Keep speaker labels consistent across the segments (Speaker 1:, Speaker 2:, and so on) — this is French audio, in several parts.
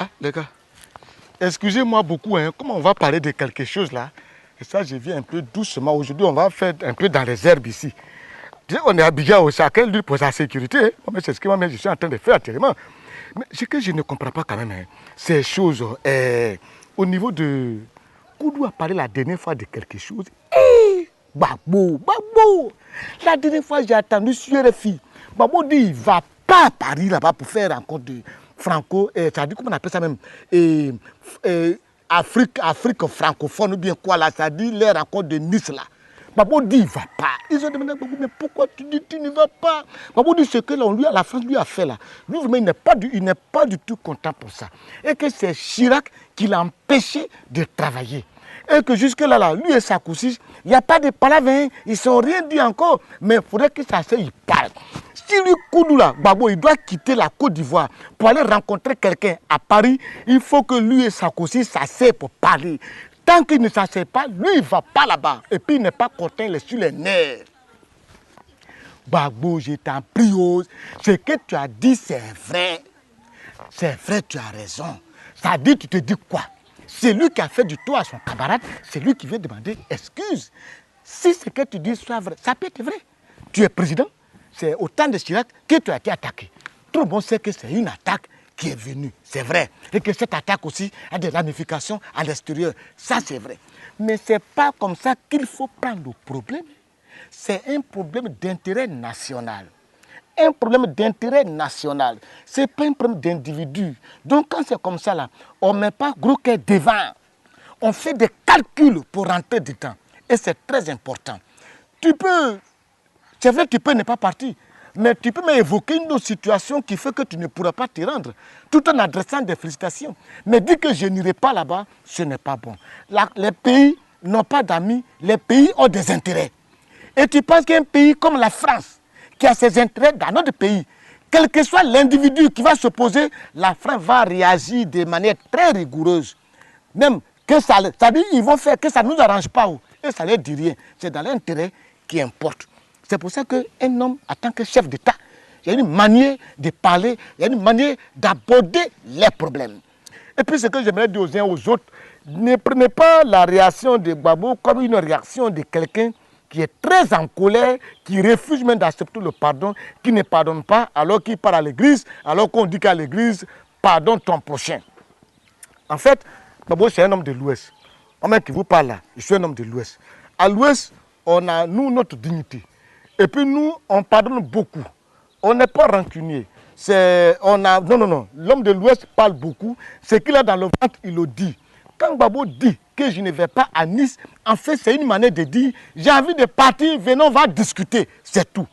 Speaker 1: Ah, les gars, excusez-moi beaucoup, hein. Comment on va parler de quelque chose là? Et ça, je viens un peu doucement. Aujourd'hui, on va faire un peu dans les herbes ici. On est habillé au chacun, lui, pour sa sécurité. Hein. C'est ce que moi-même je suis en train de faire actuellement. Mais ce que je ne comprends pas quand même, hein, ces choses, au niveau de... Koudou a parlé la dernière fois de quelque chose. Babo. La dernière fois, j'ai attendu sur les filles. Babo dit, il ne va pas à Paris là-bas pour faire rencontre de franco, ça dit comment on appelle ça même, Afrique francophone ou bien quoi là, ça dit les rencontres de Nice là. Babo dit, il ne va pas. Ils ont demandé à Babo, mais pourquoi tu dis tu ne vas pas? Babo dit, ce que la France lui a fait là, lui vraiment, il n'est pas du tout content pour ça. Et que c'est Chirac qui l'a empêché de travailler. Et que jusque-là, lui et Sarkozy, il n'y a pas de palaver, hein. Ils ne sont rien dit encore. Mais il faudrait que ça il parle. Si lui, Koudou là, Babo, il doit quitter la Côte d'Ivoire pour aller rencontrer quelqu'un à Paris, il faut que lui et Sarkozy s'asseyent pour parler. Tant qu'il ne s'asseye pas, lui, il ne va pas là-bas. Et puis, il n'est pas content, il est sur les nerfs. Babo, je t'en prie, ce que tu as dit, c'est vrai. C'est vrai, tu as raison. Ça dit, tu te dis quoi? C'est lui qui a fait du tort à son camarade, c'est lui qui vient demander excuse. Si ce que tu dis soit vrai, ça peut être vrai. Tu es président, c'est au temps de Chirac que tu as été attaqué. Tout le monde sait que c'est une attaque qui est venue, c'est vrai. Et que cette attaque aussi a des ramifications à l'extérieur, ça c'est vrai. Mais ce n'est pas comme ça qu'il faut prendre le problème. C'est un problème d'intérêt national. Un problème d'intérêt national. Ce n'est pas un problème d'individu. Donc quand c'est comme ça, là, on ne met pas gros cœur devant. On fait des calculs pour rentrer dedans. Et c'est très important. C'est vrai que tu peux ne pas partir, mais tu peux m'évoquer une autre situation qui fait que tu ne pourras pas te rendre, tout en adressant des félicitations. Mais dire que je n'irai pas là-bas, ce n'est pas bon. Les pays n'ont pas d'amis, les pays ont des intérêts. Et tu penses qu'un pays comme la France, qui a ses intérêts dans notre pays, quel que soit l'individu qui va s'opposer, la France va réagir de manière très rigoureuse. Même que ça dit, ils vont faire que ça ne nous arrange pas. Et ça ne leur dit rien. C'est dans l'intérêt qui importe. C'est pour ça qu'un homme, en tant que chef d'État, il y a une manière de parler, il y a une manière d'aborder les problèmes. Et puis ce que j'aimerais dire aux uns aux autres, ne prenez pas la réaction de Babo comme une réaction de quelqu'un qui est très en colère, qui refuse même d'accepter le pardon, qui ne pardonne pas alors qu'il part à l'église, alors qu'on dit qu'à l'église, pardonne ton prochain. En fait, Babo c'est un homme de l'Ouest. Moi qui vous parle là, je suis un homme de l'Ouest. À l'Ouest, on a nous notre dignité. Et puis nous, on pardonne beaucoup. On n'est pas rancunier. Non. L'homme de l'Ouest parle beaucoup. Ce qu'il a dans le ventre, il le dit. Quand Babo dit que je ne vais pas à Nice, en fait, c'est une manière de dire, j'ai envie de partir, venons, on va discuter. C'est tout.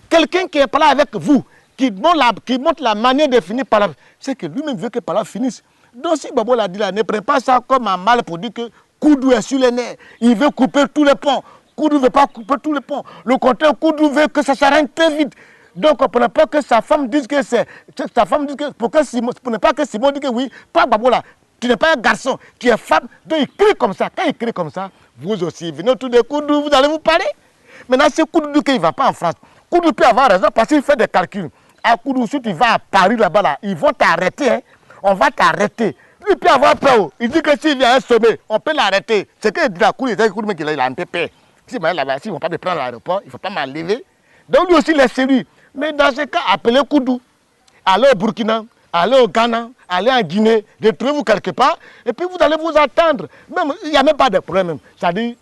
Speaker 1: Quelqu'un qui est pas là avec vous, qui montre la manière de finir par là, c'est que lui-même veut que par là finisse. Donc si Babo l'a dit là, ne prenez pas ça comme un mal pour dire que Koudou est sur les nerfs. Il veut couper tous les ponts. Koudou ne veut pas couper tous les ponts. Le contraire, Koudou veut que ça s'arrête très vite. Donc, on ne pas que sa femme dise que c'est... Sa femme dise que... Pour ne pas que Simon dise que oui, pas Babo là. Tu n'es pas un garçon, tu es femme. Donc, il crie comme ça. Quand il crie comme ça, vous aussi, venez autour de Koudou, vous allez vous parler. Maintenant, si Koudou dit qu'il ne va pas en France, Koudou peut avoir raison parce qu'il fait des calculs. À Koudou, si tu vas à Paris là-bas, là, ils vont t'arrêter. Hein. On va t'arrêter. Lui peut avoir peur. Il dit que s'il vient à un sommet, on peut l'arrêter. C'est qu'il dit la Koudou, il a un peu peur. Si là-bas, s'ils ne vont pas me prendre à l'aéroport, il ne faut pas m'enlever. Donc lui aussi, laissez-lui. Mais dans ce cas, appelez Koudou. Allez au Burkina, allez au Ghana, allez en Guinée, retrouvez-vous quelque part, et puis vous allez vous attendre. Même, il n'y a même pas de problème. C'est-à-dire,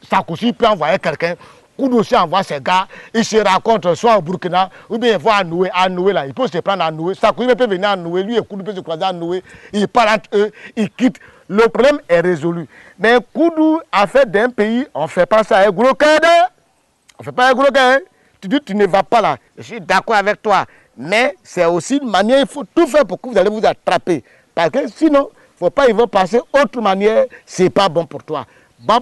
Speaker 1: Sarkozy peut envoyer quelqu'un, Koudou aussi envoie ses gars, ils se rencontrent soit au Burkina, ou bien ils vont à Noué, là. Il peut se prendre à Noué. Sarkozy peut venir à Noué, lui et Koudou peut se croiser à Noué. Ils parlent entre eux, ils quittent. Le problème est résolu. Mais Koudou a fait d'un pays, on ne fait pas ça un gros cœur. On ne fait pas un gros cœur. Tu dis tu ne vas pas là. Je suis d'accord avec toi. Mais c'est aussi une manière, il faut tout faire pour que vous allez vous attraper. Parce que sinon, il ne faut pas, ils vont passer autre manière, ce n'est pas bon pour toi.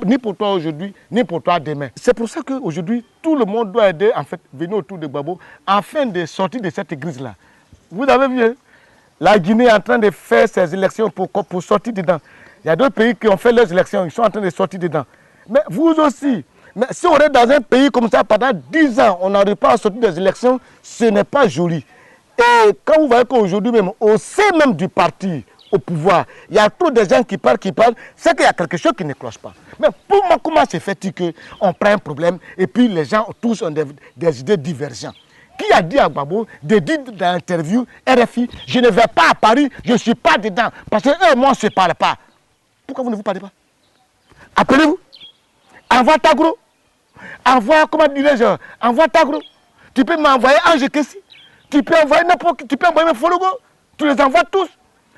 Speaker 1: Ni pour toi aujourd'hui, ni pour toi demain. C'est pour ça qu'aujourd'hui, tout le monde doit aider, en fait, venir autour de Babo, afin de sortir de cette église-là. Vous avez vu, hein? La Guinée est en train de faire ses élections pour sortir dedans. Il y a d'autres pays qui ont fait leurs élections, ils sont en train de sortir dedans. Mais vous aussi, mais si on est dans un pays comme ça pendant 10 ans, on n'arrive pas à sortir des élections, ce n'est pas joli. Et quand vous voyez qu'aujourd'hui même, au sein même du parti, au pouvoir, il y a trop de gens qui parlent, c'est qu'il y a quelque chose qui ne cloche pas. Mais pour moi, comment se fait-il qu'on prend un problème et puis les gens tous ont des idées divergentes? Qui a dit à Gbagbo de dire dans l'interview RFI, je ne vais pas à Paris, je ne suis pas dedans, parce que eux et moi, on ne se parle pas. Pourquoi vous ne vous parlez pas? Appelez-vous. Envoie Tagro. Envoie, comment dirais-je, envoie Tagro. Tu peux m'envoyer Ange Kessi. Tu peux envoyer n'importe qui. Tu peux envoyer Fologo. Tu les envoies tous.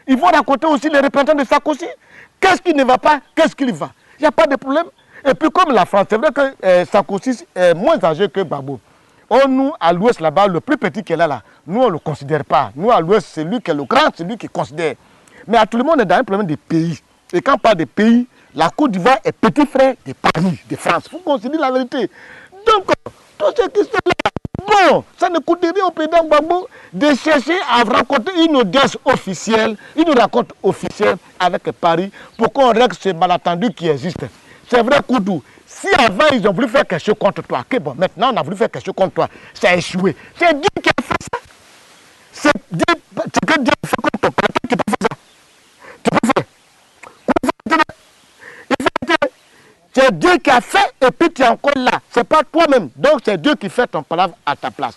Speaker 1: Ils vont raconter aussi les représentants de Sarkozy. Qu'est-ce qui ne va pas? Qu'est-ce qui va? Il n'y a pas de problème. Et puis comme la France, c'est vrai que Sarkozy est moins âgé que Gbagbo. Nous, à l'ouest là-bas, le plus petit qui est là, nous, on ne le considère pas. Nous, à l'ouest, c'est lui qui est le grand, c'est lui qui considère. Mais à tout le monde, on est dans un problème des pays. Et quand on parle des pays, la Côte d'Ivoire est petit frère de Paris, de France. Il faut qu'on se dise la vérité. Donc, tout ce qui se là, bon, ça ne coûte rien au président Gbagbo de chercher à raconter une audience officielle, une rencontre officielle avec Paris pour qu'on règle ce malentendu qui existe. C'est vrai, Koudou, si avant ils ont voulu faire quelque chose contre toi, que bon, maintenant on a voulu faire quelque chose contre toi, ça a échoué. C'est Dieu qui a fait ça. C'est Dieu, ce que Dieu a fait contre toi, tu peux faire ça. Tu peux faire. C'est Dieu qui a fait et puis tu es encore là. Ce n'est pas toi-même. Donc c'est Dieu qui fait ton palabre à ta place.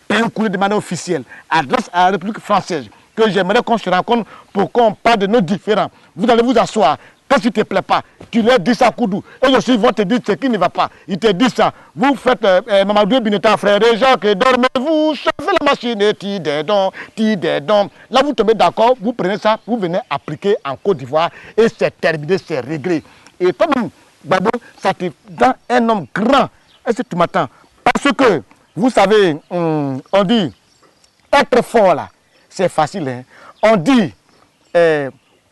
Speaker 1: Un courrier de manière officielle, adresse à la République française, que j'aimerais qu'on se rencontre pour qu'on parle de nos différends. Vous allez vous asseoir. Quand ça ne te plaît pas, tu leur dis ça, Koudou. Eux aussi vont te dire ce qui ne va pas. Ils te disent ça. Vous faites Mamadou Bineta, frère Jacques, dormez-vous, chauffez la machine, tidedon. Là, vous tombez d'accord, vous prenez ça, vous venez appliquer en Côte d'Ivoire et c'est terminé, c'est réglé. Et toi-même, Gbagbo, ça te donne un homme grand. Est-ce que tu m'attends? Parce que, vous savez, on dit, être fort là, c'est facile. Hein? On dit,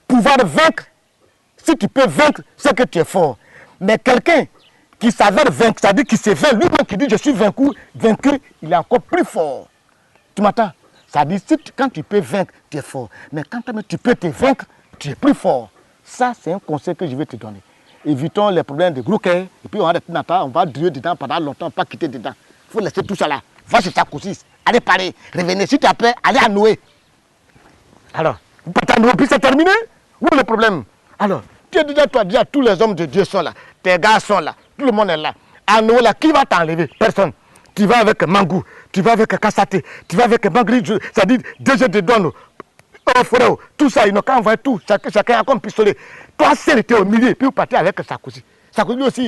Speaker 1: pouvoir vaincre, si tu peux vaincre, c'est que tu es fort. Mais quelqu'un qui s'avère vaincre, c'est-à-dire qui se vainc, lui-même qui dit je suis vaincu, il est encore plus fort. Tu m'attends? C'est-à-dire, quand tu peux vaincre, tu es fort. Mais quand tu peux te vaincre, tu es plus fort. Ça, c'est un conseil que je vais te donner. Évitons les problèmes de gros cœur, et puis on va durer dedans pendant longtemps, pas quitter dedans. Il faut laisser tout ça là. Va chez Sarkozy, allez parler, revenez. Si tu as peur, allez à Noé. Alors, vous partez à Noé, puis c'est terminé? Où est le problème? Alors, tu as déjà, tous les hommes de Dieu sont là, tes gars sont là, tout le monde est là. À Noé, là, qui va t'enlever? Personne. Tu vas avec Mangou, tu vas avec Kassaté, tu vas avec Mangri, c'est-à-dire DG de Dono. Oh frère, tout ça, ils n'ont qu'à envoyer tout, chacun a comme pistolet. Toi seul était au milieu, puis vous partez avec Sarkozy. Sarkozy aussi,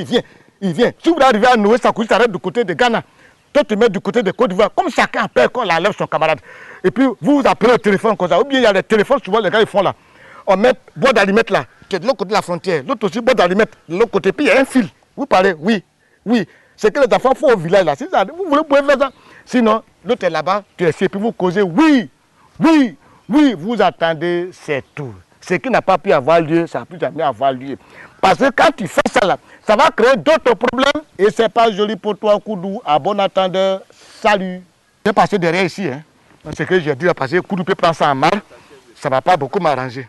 Speaker 1: il vient. Si vous arrivez à Noé, Sarkozy s'arrête du côté de Ghana. Toi, tu mets du côté de Côte d'Ivoire. Comme chacun a peur qu'on l'enlève son camarade. Et puis, vous appelez au téléphone comme ça. Ou bien il y a des téléphones, souvent les gars, ils font là. On met bois d'allumettes là, qui est de l'autre côté de la frontière. L'autre aussi, bois d'allumettes, de l'autre côté. Puis il y a un fil. Vous parlez, oui. C'est que les enfants font au village là. Si ça, vous pouvez faire ça. Sinon, l'autre est là-bas, tu es ici, puis vous causez, oui, vous attendez, c'est tout. Ce qui n'a pas pu avoir lieu, ça n'a plus jamais avoir lieu. Parce que quand tu fais ça là, ça va créer d'autres problèmes et c'est pas joli pour toi, Koudou. À bon entendeur, salut. J'ai passé derrière ici, hein. Ce que j'ai dit, parce que Koudou peut prendre ça en mal, ça ne va pas beaucoup m'arranger.